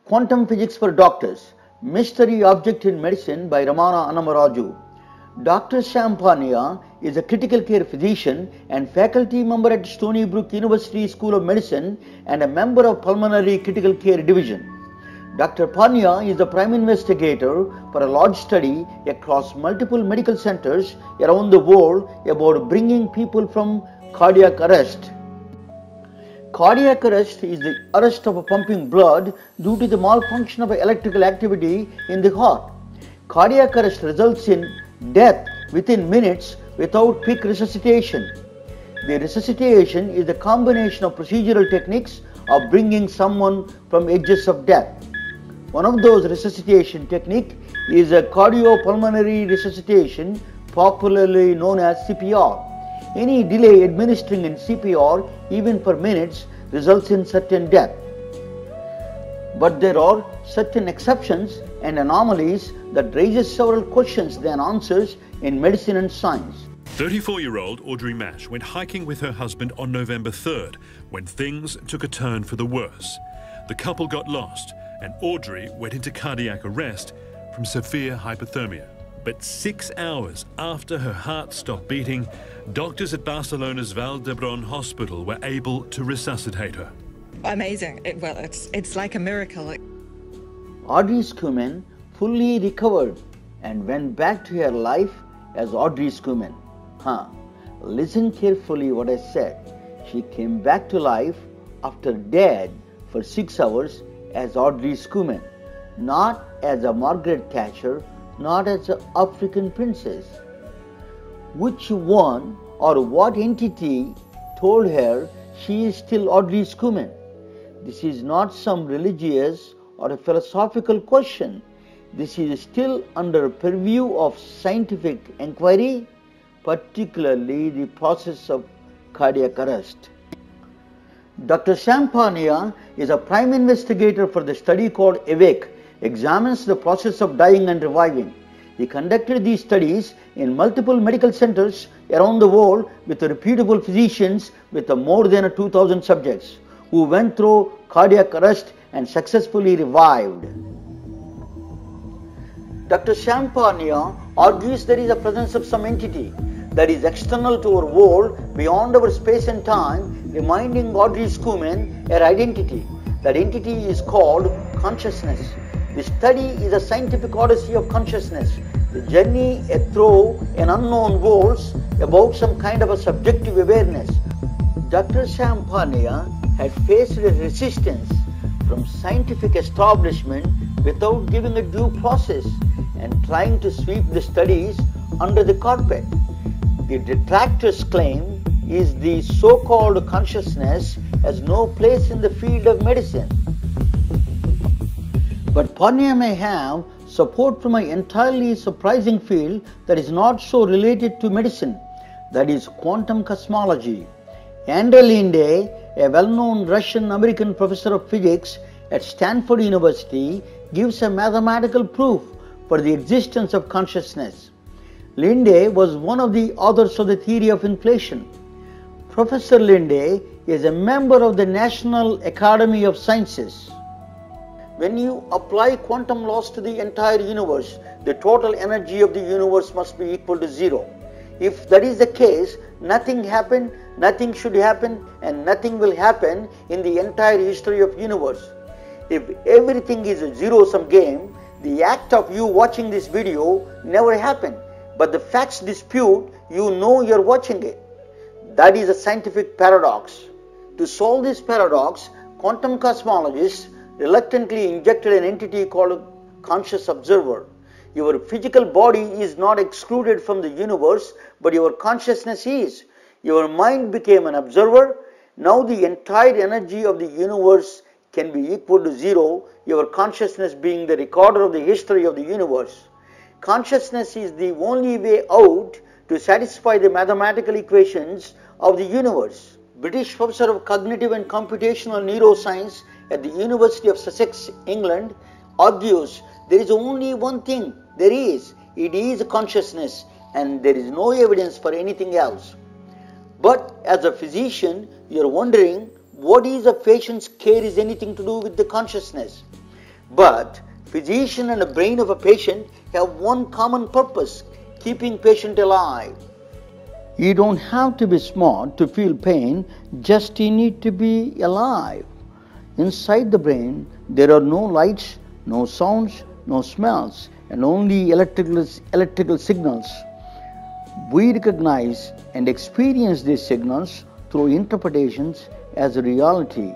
Quantum Physics for Doctors, Mystery Object in Medicine by Ramana Annamaraju. Dr. Sam Parnia is a critical care physician and faculty member at Stony Brook University School of Medicine and a member of Pulmonary Critical Care Division. Dr. Parnia is the prime investigator for a large study across multiple medical centers around the world about bringing people from cardiac arrest. Cardiac arrest is the arrest of pumping blood due to the malfunction of electrical activity in the heart. Cardiac arrest results in death within minutes without quick resuscitation. The resuscitation is the combination of procedural techniques of bringing someone from edges of death. One of those resuscitation techniques is a cardiopulmonary resuscitation, popularly known as CPR. Any delay administering in CPR, even for minutes, results in certain death. But there are certain exceptions and anomalies that raises several questions than answers in medicine and science. 34-year-old Audrey Mash went hiking with her husband on November 3rd when things took a turn for the worse. The couple got lost and Audrey went into cardiac arrest from severe hypothermia. But 6 hours after her heart stopped beating, doctors at Barcelona's Vall d'Hebron hospital were able to resuscitate her. Amazing. It's like a miracle. Audrey Schumann fully recovered and went back to her life as Audrey Schumann. Listen carefully what I said. She came back to life after dead for 6 hours as Audrey Schumann, not as a Margaret Thatcher, not as an African princess. Which one or what entity told her she is still Audrey Schumann? This is not some religious or a philosophical question. This is still under purview of scientific inquiry, particularly the process of cardiac arrest. Dr. Sam Parnia is a prime investigator for the study called AWAKE, examines the process of dying and reviving. He conducted these studies in multiple medical centers around the world with reputable physicians with more than 2,000 subjects who went through cardiac arrest and successfully revived. Dr. Sam Parnia argues there is a presence of some entity that is external to our world, beyond our space and time, reminding Audrey Schumann her identity. That entity is called consciousness. The study is a scientific odyssey of consciousness, the journey through an unknown worlds about some kind of a subjective awareness. Dr. Sam Parnia had faced resistance from scientific establishment without giving a due process and trying to sweep the studies under the carpet. The detractors' claim is the so-called consciousness has no place in the field of medicine. But Parnia may have support from an entirely surprising field that is not so related to medicine, that is quantum cosmology. Andrei Linde, a well-known Russian-American professor of physics at Stanford University, gives a mathematical proof for the existence of consciousness. Linde was one of the authors of the theory of inflation. Professor Linde is a member of the National Academy of Sciences. When you apply quantum laws to the entire universe, the total energy of the universe must be equal to zero. If that is the case, nothing happened, nothing should happen, and nothing will happen in the entire history of universe. If everything is a zero-sum game, the act of you watching this video never happened, but the facts dispute, you know you're watching it. That is a scientific paradox. To solve this paradox, quantum cosmologists reluctantly injected an entity called conscious observer. Your physical body is not excluded from the universe, but your consciousness is. Your mind became an observer. Now the entire energy of the universe can be equal to zero, your consciousness being the recorder of the history of the universe. Consciousness is the only way out to satisfy the mathematical equations of the universe. British professor of cognitive and computational neuroscience at the University of Sussex, England, argues there is only one thing there is. It is consciousness, and there is no evidence for anything else. But as a physician, you are wondering what is a patient's care is anything to do with the consciousness. But physician and the brain of a patient have one common purpose: keeping patient alive. You don't have to be smart to feel pain, just you need to be alive. Inside the brain, there are no lights, no sounds, no smells, and only electrical signals. We recognize and experience these signals through interpretations as a reality.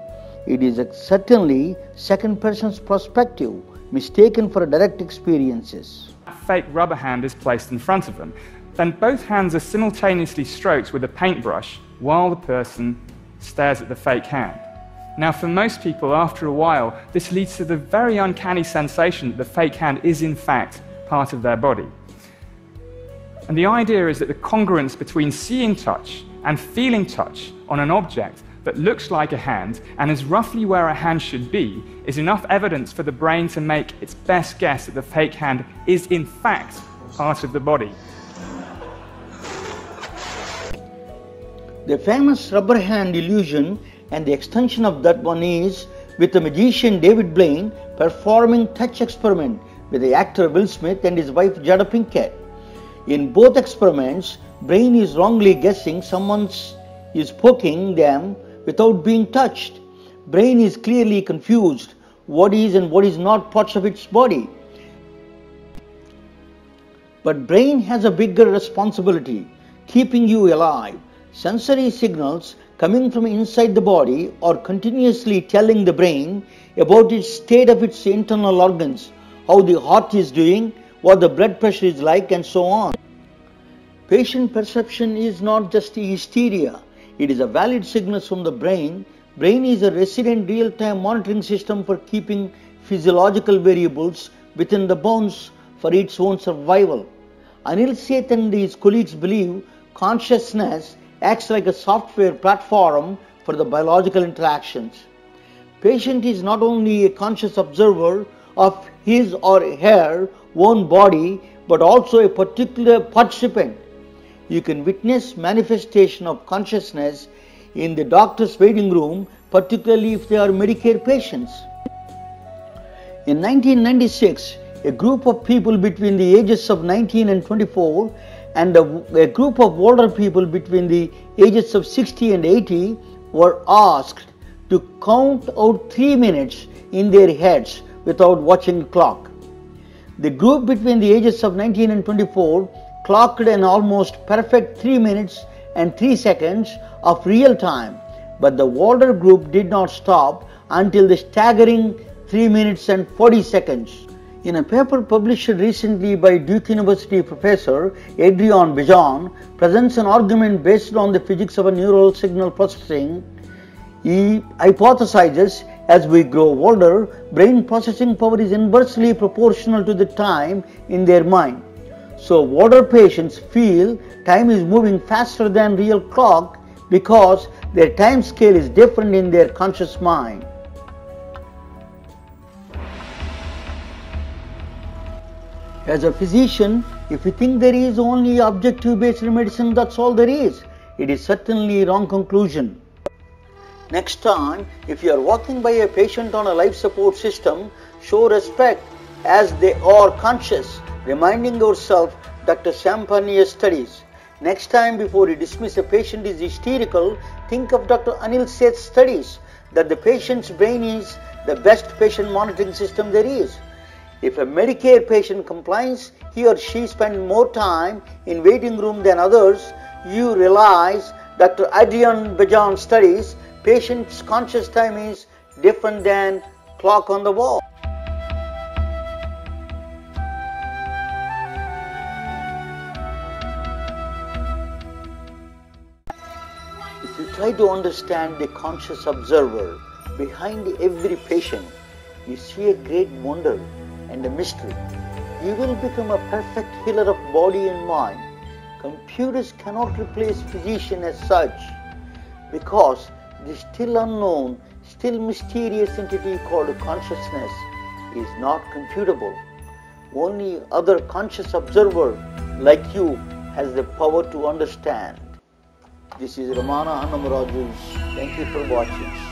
It is certainly second person's perspective, mistaken for direct experiences. A fake rubber hand is placed in front of them. Then both hands are simultaneously stroked with a paintbrush while the person stares at the fake hand. Now, for most people, after a while, this leads to the very uncanny sensation that the fake hand is in fact part of their body. And the idea is that the congruence between seeing touch and feeling touch on an object that looks like a hand and is roughly where a hand should be is enough evidence for the brain to make its best guess that the fake hand is in fact part of the body. The famous rubber hand illusion and the extension of that one is with the magician David Blaine performing touch experiment with the actor Will Smith and his wife Jada Pinkett. In both experiments, brain is wrongly guessing someone is poking them without being touched. Brain is clearly confused what is and what is not parts of its body. But brain has a bigger responsibility, keeping you alive. Sensory signals coming from inside the body are continuously telling the brain about its state of its internal organs, how the heart is doing, what the blood pressure is like, and so on. Patient perception is not just hysteria, it is a valid signal from the brain. Brain is a resident real-time monitoring system for keeping physiological variables within the bounds for its own survival. Anil Seth and his colleagues believe consciousness acts like a software platform for the biological interactions. Patient is not only a conscious observer of his or her own body, but also a particular participant. You can witness manifestation of consciousness in the doctor's waiting room, particularly if they are Medicare patients. In 1996, a group of people between the ages of 19 and 24 and a group of older people between the ages of 60 and 80 were asked to count out 3 minutes in their heads without watching the clock. The group between the ages of 19 and 24 clocked an almost perfect 3 minutes and 3 seconds of real time, but the older group did not stop until the staggering 3 minutes and 40 seconds. In a paper published recently by Duke University professor Adrian Bejan presents an argument based on the physics of a neural signal processing. He hypothesizes as we grow older, brain processing power is inversely proportional to the time in their mind. So older patients feel time is moving faster than real clock because their time scale is different in their conscious mind. As a physician, if you think there is only objective-based medicine, that's all there is. It is certainly a wrong conclusion. Next time, if you are walking by a patient on a life support system, show respect as they are conscious, reminding yourself Dr. Parnia's studies. Next time, before you dismiss a patient is hysterical, think of Dr. Anil Seth's studies that the patient's brain is the best patient monitoring system there is. If a Medicare patient complains he or she spends more time in waiting room than others, you realize Dr. Adrian Bejan's studies, patient's conscious time is different than clock on the wall. If you try to understand the conscious observer behind every patient, you see a great wonder and a mystery. You will become a perfect healer of body and mind. Computers cannot replace physician as such because the still unknown, still mysterious entity called consciousness is not computable. Only other conscious observer like you has the power to understand. This is Ramana Hannamaraju. Thank you for watching.